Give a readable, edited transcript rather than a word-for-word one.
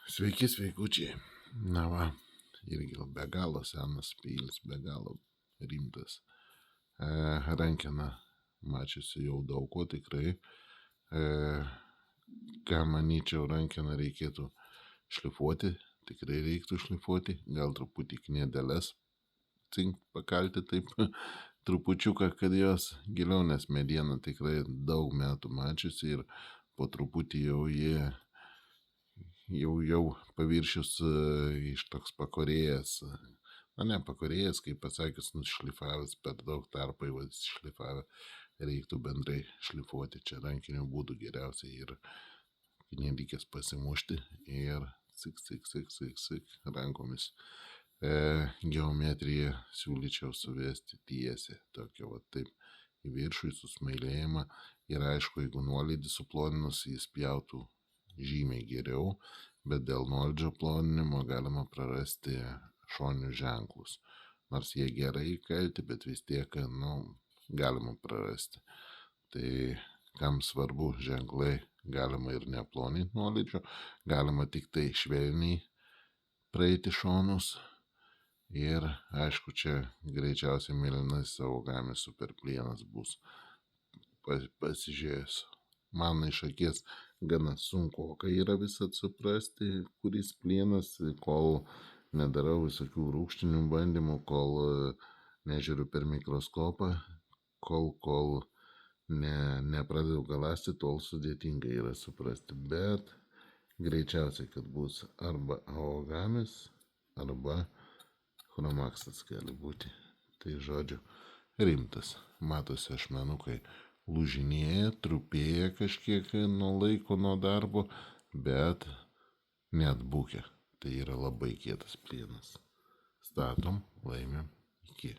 Sveiki, sveikučiai. Na va, irgi be galo senas peilis, be galo rimtas. Rankena mačiusi jau daug ko tikrai. Ką manyčiau, rankeną reikėtų šlifuoti, tikrai reiktų šlifuoti, gal truputį kniedeles pakalti taip trupučiuką, kad jos giliau, nes mediena tikrai daug metų mačiusi ir po truputį jau paviršius iš toks pakorėjęs, ne pakorėjęs, kaip pasakius, nušlifavęs per daug tarpai, šlifavę, reiktų bendrai šlifuoti čia rankiniu būdu geriausiai ir nereikės pasimušti ir sik rankomis. Geometriją siūlyčiau suvesti tiesiai, tokio va taip į viršų, į susmailėjimą ir aišku, jeigu nuolydį suploninus, jis pjautų žymiai geriau, bet dėl nuolydžio ploninimo galima prarasti šoninius ženklus. Nors jie gerai kalti, bet vis tiek, galima prarasti. Tai kam svarbu ženklai, galima ir neploninti nuolydžio, galima tik tai švelniai praeiti šonus. Ir aišku, čia greičiausiai mėlynas Saugamis super plienas bus pasižiūrėjus. Man iš akies gana sunku, kai yra visą suprasti, kuris plienas, kol nedarau visokių rūgštinių bandymų, kol nežiūriu per mikroskopą, kol nepradedu galąsti, tol sudėtinga yra suprasti. Bet greičiausiai, kad bus arba Aogamis, arba Chromaxas gali būti. Tai žodžiu, rimtas. Matosi ašmenukai lūžinėja, trupėja kažkiek nuo laiko, nuo darbo, bet neatbukę. Tai yra labai kietas plienas. Statom, laimėm, iki.